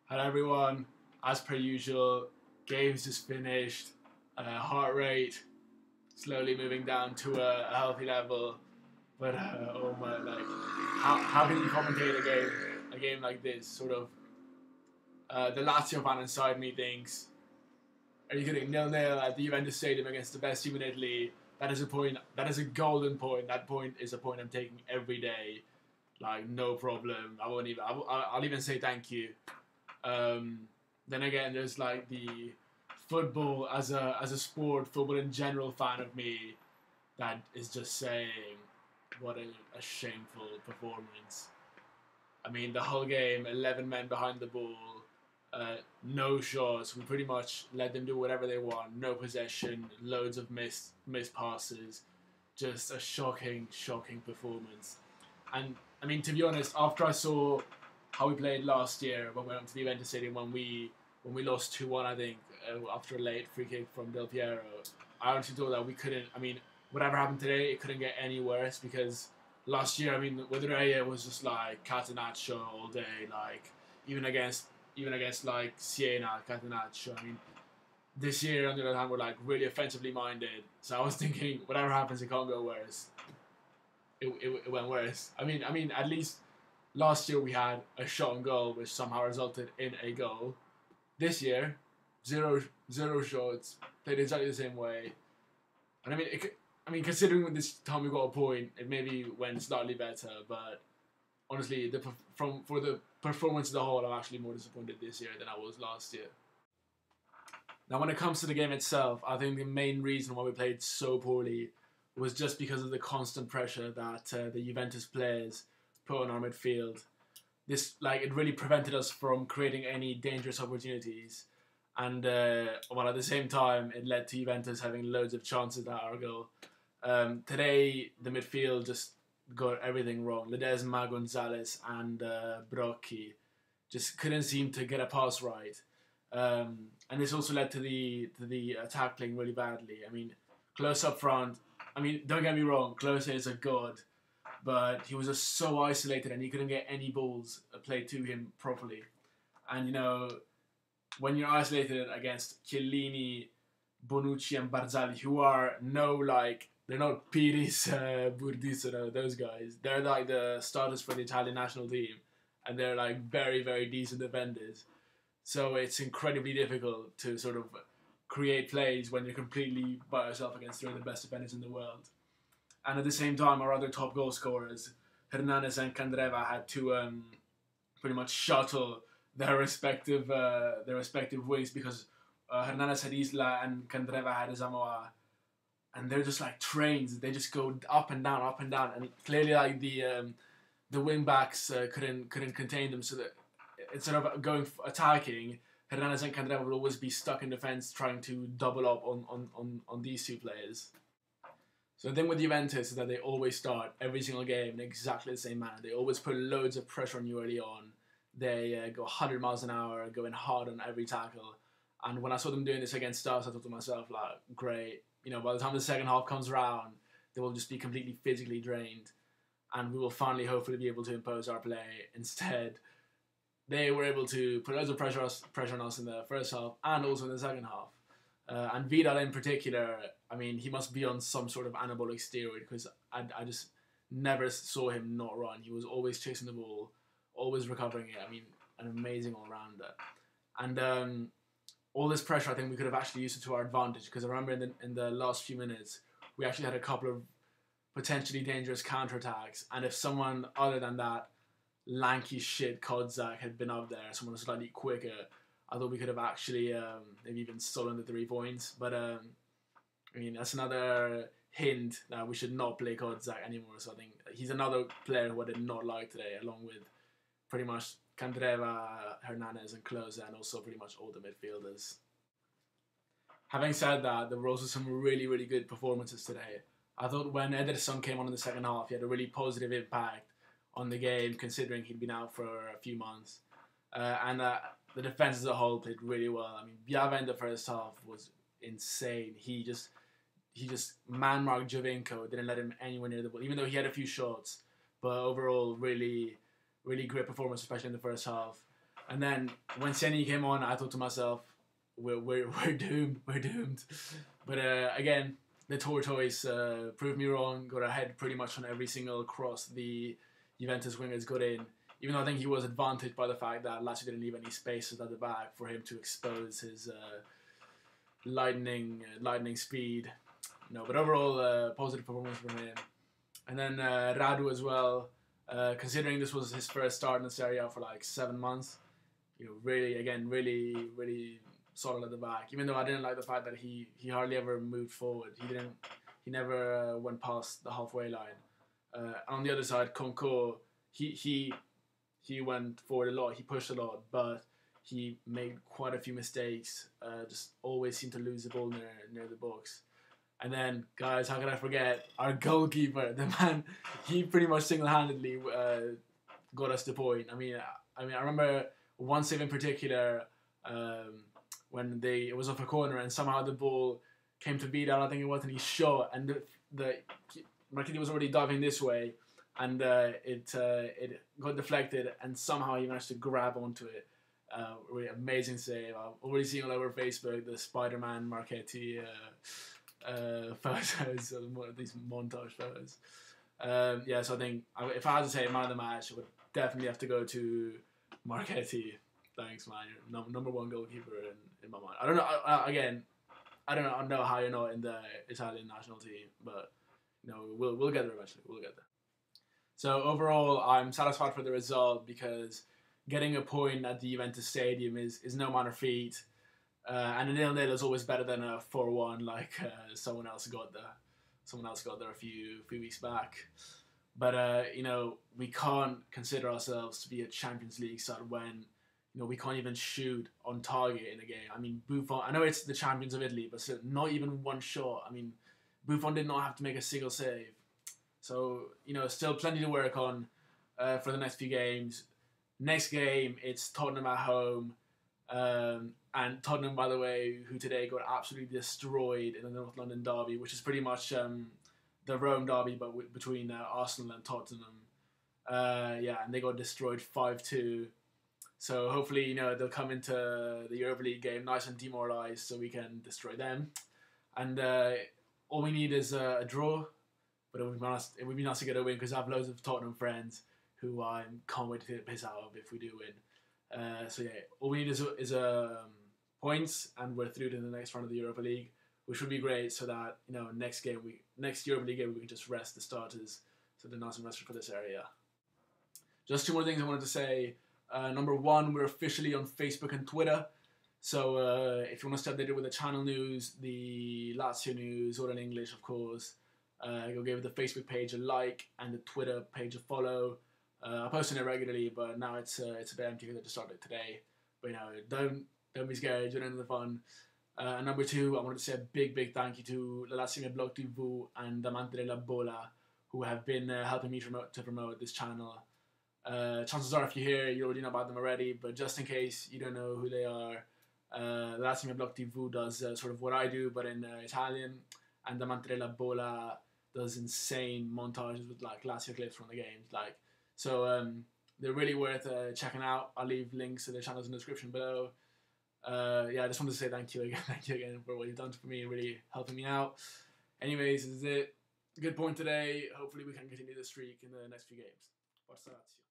Hello everyone, as per usual, games just finished, heart rate slowly moving down to a healthy level. But oh my, like, how can you commentate a game like this? Sort of, the Lazio fan inside me thinks, are you kidding? 0-0 at the Juventus Stadium against the best team in Italy. That is a point. That is a golden point. That point is a point I'm taking every day. Like, no problem. I won't even. I'll even say thank you. Um, then again, there's like the football as a sport, football in general fan of me that is just saying what a shameful performance. I mean, the whole game, 11 men behind the ball, no shots. We pretty much let them do whatever they want. No possession, loads of missed passes. Just a shocking performance. And I mean, to be honest, after I saw how we played last year when we went to the Juventus Stadium when we lost 2-1, I think, after a late free kick from Del Piero, I honestly thought that we couldn't. I mean, whatever happened today, it couldn't get any worse because last year, I mean, with Raya was just like Catenaccio all day, like even against like Siena, Catenaccio. I mean, this year on the other hand, we're like really offensively minded. So I was thinking, whatever happens, it can't go worse. It went worse. I mean, at least last year we had a shot on goal, which somehow resulted in a goal. This year, zero shots, played exactly the same way. And I mean, considering with this time we got a point, it maybe went slightly better. But honestly, for the performance as a whole, I'm actually more disappointed this year than I was last year. Now, when it comes to the game itself, I think the main reason why we played so poorly was just because of the constant pressure that the Juventus players put on our midfield. This, like, it really prevented us from creating any dangerous opportunities, and while at the same time it led to Juventus having loads of chances at our goal. Today the midfield just got everything wrong. Ledesma, Gonzalez, and Brocchi just couldn't seem to get a pass right, and this also led to the attack playing really badly. I mean, close up front. I mean, don't get me wrong, Klose is a god, but he was just so isolated and he couldn't get any balls played to him properly. And you know, when you're isolated against Chiellini, Bonucci, and Barzali, who are they're not Piris, Burdisero, those guys. They're like the starters for the Italian national team, and they're like very decent defenders. So it's incredibly difficult to sort of create plays when you're completely by yourself against three of the best defenders in the world. And at the same time, our other top goal scorers, Hernandez and Candreva, had to pretty much shuttle their respective wings because Hernandez had Isla and Candreva had Zamoa, and they're just like trains. They just go up and down, and clearly like the wing backs couldn't contain them. So that instead of going attacking, Hernandez and Candreva would always be stuck in defense trying to double up on these two players. So the thing with Juventus is that they always start every single game in exactly the same manner. They always put loads of pressure on you early on. They go 100 miles an hour, going hard on every tackle. And when I saw them doing this against us, I thought to myself, like, great. You know, by the time the second half comes around, they will just be completely physically drained. And we will finally, hopefully, be able to impose our play. Instead, they were able to put loads of pressure on us in the first half and also in the second half. And Vidal in particular, I mean, he must be on some sort of anabolic steroid because I just never saw him not run. He was always chasing the ball, always recovering it. I mean, an amazing all-rounder. And all this pressure, I think we could have actually used it to our advantage because I remember in the last few minutes, we actually had a couple of potentially dangerous counterattacks. And if someone other than that lanky shit Kodzak had been up there, someone slightly quicker, I thought we could have actually maybe even stolen the 3 points. But I mean, that's another hint that we should not play Kodzak anymore. So I think he's another player who I did not like today, along with pretty much Candreva, Hernandez, and Klose, and also pretty much all the midfielders. Having said that, there were also some really good performances today. I thought when Ederson came on in the second half, he had a really positive impact on the game, considering he'd been out for a few months. And the defense as a whole played really well. I mean, Biava in the first half was insane. He just man-marked Jovinko, didn't let him anywhere near the ball, even though he had a few shots. But overall, really great performance, especially in the first half. And then when Senni came on, I thought to myself, we're doomed, we're doomed. But again, the tortoise proved me wrong. Got ahead pretty much on every single cross the Juventus wingers got in. Even though I think he was advantaged by the fact that Lazio didn't leave any spaces at the back for him to expose his lightning speed. No, but overall positive performance from him. And then Radu as well. Considering this was his first start in the Serie A for like 7 months, really solid at the back. Even though I didn't like the fact that he hardly ever moved forward. He never went past the halfway line. On the other side, Conco, he went forward a lot. He pushed a lot, but he made quite a few mistakes. Just always seemed to lose the ball near the box. And then, guys, how can I forget our goalkeeper? The man, he pretty much single-handedly got us the point. I mean, I remember one save in particular when it was off a corner and somehow the ball came to Vidal, I think it was, and he shot, and Marquinhos was already diving this way, and it got deflected, and somehow he managed to grab onto it. Really amazing save. I've already seen all over Facebook the Spider-Man Marchetti photos, these montage photos. So I think if I had to say man of the match, I would definitely have to go to Marchetti. Thanks, man. You're number one goalkeeper in my mind. I don't know. I don't know how you're not in the Italian national team, but we'll get there eventually. We'll get there. So overall, I'm satisfied for the result because getting a point at the Juventus Stadium is no minor feat. And a 0-0 is always better than a 4-1, like someone else got there. Someone else got there a few weeks back. But we can't consider ourselves to be a Champions League side when we can't even shoot on target in a game. I mean, Buffon. I know it's the champions of Italy, but still, not even one shot. I mean, Buffon did not have to make a single save. So still plenty to work on for the next few games. Next game, it's Tottenham at home. And Tottenham, by the way, who today got absolutely destroyed in the North London derby, which is pretty much the Rome derby, but between Arsenal and Tottenham. And they got destroyed 5-2. So hopefully, they'll come into the Europa League game nice and demoralised, so we can destroy them. And all we need is a draw, but it would be nice to get a win because I have loads of Tottenham friends who I can't wait to take the piss out of if we do win. All we need is points, and we're through to the next round of the Europa League, which would be great. So that next Europa League game we can just rest the starters, so they're nice and rested for this area. Just two more things I wanted to say. Number one, we're officially on Facebook and Twitter. So if you want to stay updated with the channel news, the Lazio news, all in English, of course, go give the Facebook page a like and the Twitter page a follow. I post on it regularly, but now it's a bit empty because I just started today. But don't be scared, join in the fun. And number two, I wanted to say a big thank you to La Lazio Blog TV and Amante della Bola, who have been helping me to promote this channel. Chances are, if you're here, you already know about them already, but just in case you don't know who they are, La Lazio Blog TV does sort of what I do, but in Italian, and Amante della Bola does insane montages with like Lazio clips from the games, So they're really worth checking out. I'll leave links to their channels in the description below. I just wanted to say thank you again for what you've done for me, really helping me out. Anyways, this is it. Good point today. Hopefully we can continue the streak in the next few games. Forza Lazio.